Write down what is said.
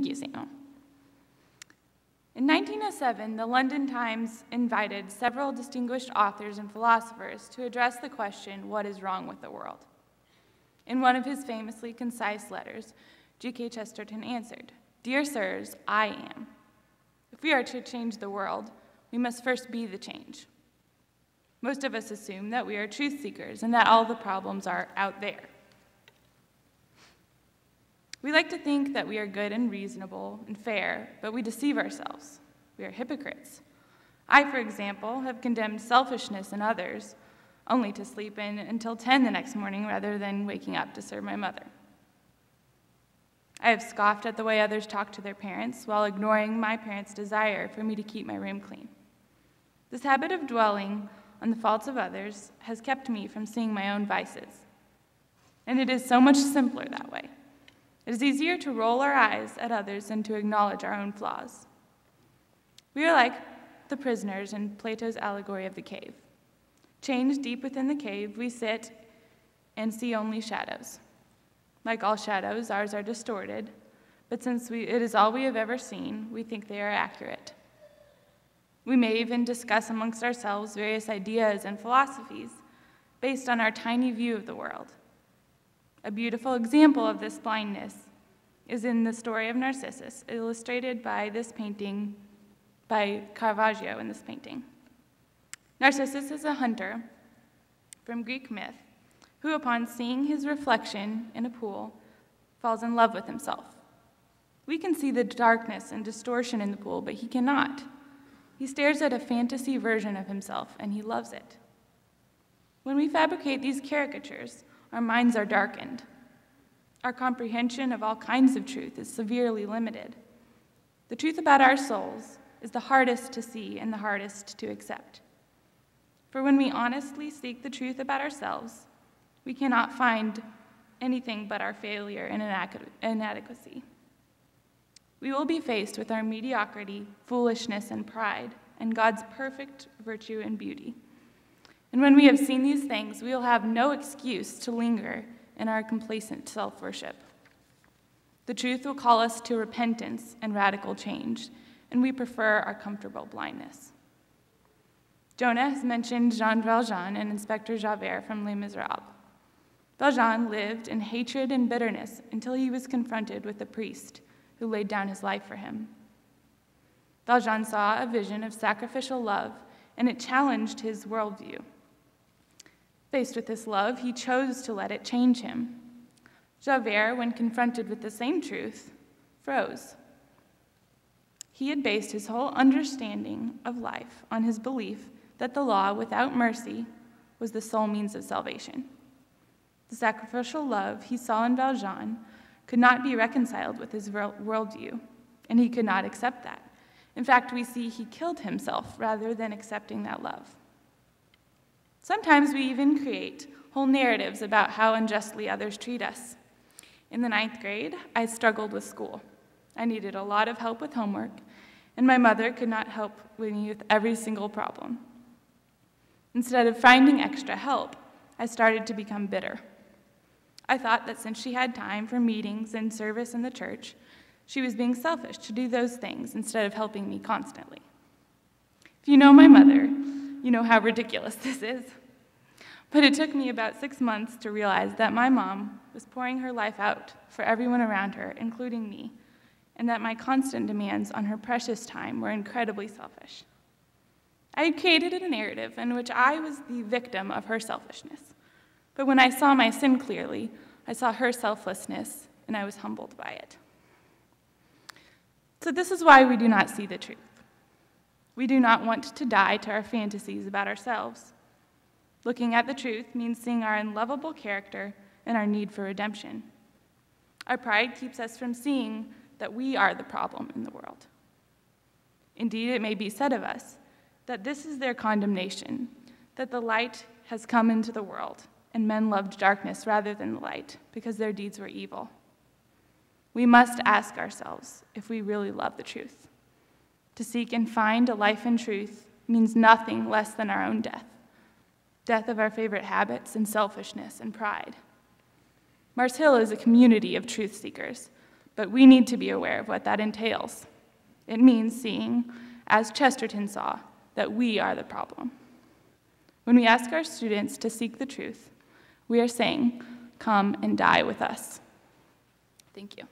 you, Samuel. In 1907, the London Times invited several distinguished authors and philosophers to address the question, what is wrong with the world? In one of his famously concise letters, G.K. Chesterton answered, "Dear sirs, I am. If we are to change the world, we must first be the change." Most of us assume that we are truth seekers and that all the problems are out there. We like to think that we are good and reasonable and fair, but we deceive ourselves. We are hypocrites. I, for example, have condemned selfishness in others, only to sleep in until 10 the next morning rather than waking up to serve my mother. I have scoffed at the way others talk to their parents while ignoring my parents' desire for me to keep my room clean. This habit of dwelling on the faults of others has kept me from seeing my own vices. And it is so much simpler that way. It is easier to roll our eyes at others than to acknowledge our own flaws. We are like the prisoners in Plato's allegory of the cave. Chained deep within the cave, we sit and see only shadows. Like all shadows, ours are distorted, but since it is all we have ever seen, we think they are accurate. We may even discuss amongst ourselves various ideas and philosophies based on our tiny view of the world. A beautiful example of this blindness is in the story of Narcissus, illustrated by this painting by Caravaggio in this painting. Narcissus is a hunter from Greek myth who, upon seeing his reflection in a pool, falls in love with himself. We can see the darkness and distortion in the pool, but he cannot. He stares at a fantasy version of himself, and he loves it. When we fabricate these caricatures, our minds are darkened. Our comprehension of all kinds of truth is severely limited. The truth about our souls is the hardest to see and the hardest to accept. For when we honestly seek the truth about ourselves, we cannot find anything but our failure and inadequacy. We will be faced with our mediocrity, foolishness, and pride, and God's perfect virtue and beauty. And when we have seen these things, we will have no excuse to linger in our complacent self-worship. The truth will call us to repentance and radical change, and we prefer our comfortable blindness. Jonah has mentioned Jean Valjean and Inspector Javert from Les Miserables. Valjean lived in hatred and bitterness until he was confronted with a priest who laid down his life for him. Valjean saw a vision of sacrificial love, and it challenged his worldview. Faced with this love, he chose to let it change him. Javert, when confronted with the same truth, froze. He had based his whole understanding of life on his belief that the law without mercy was the sole means of salvation. The sacrificial love he saw in Valjean could not be reconciled with his worldview, and he could not accept that. In fact, we see he killed himself rather than accepting that love. Sometimes we even create whole narratives about how unjustly others treat us. In the 9th grade, I struggled with school. I needed a lot of help with homework, and my mother could not help me with every single problem. Instead of finding extra help, I started to become bitter. I thought that since she had time for meetings and service in the church, she was being selfish to do those things instead of helping me constantly. If you know my mother, you know how ridiculous this is. But it took me about 6 months to realize that my mom was pouring her life out for everyone around her, including me, and that my constant demands on her precious time were incredibly selfish. I had created a narrative in which I was the victim of her selfishness. But when I saw my sin clearly, I saw her selflessness, and I was humbled by it. So this is why we do not see the truth. We do not want to die to our fantasies about ourselves. Looking at the truth means seeing our unlovable character and our need for redemption. Our pride keeps us from seeing that we are the problem in the world. Indeed, it may be said of us that this is their condemnation, that the light has come into the world, and men loved darkness rather than the light, because their deeds were evil. We must ask ourselves if we really love the truth. To seek and find a life in truth means nothing less than our own death of our favorite habits and selfishness and pride. Mars Hill is a community of truth seekers, but we need to be aware of what that entails. It means seeing, as Chesterton saw, that we are the problem. When we ask our students to seek the truth, we are saying, come and die with us. Thank you.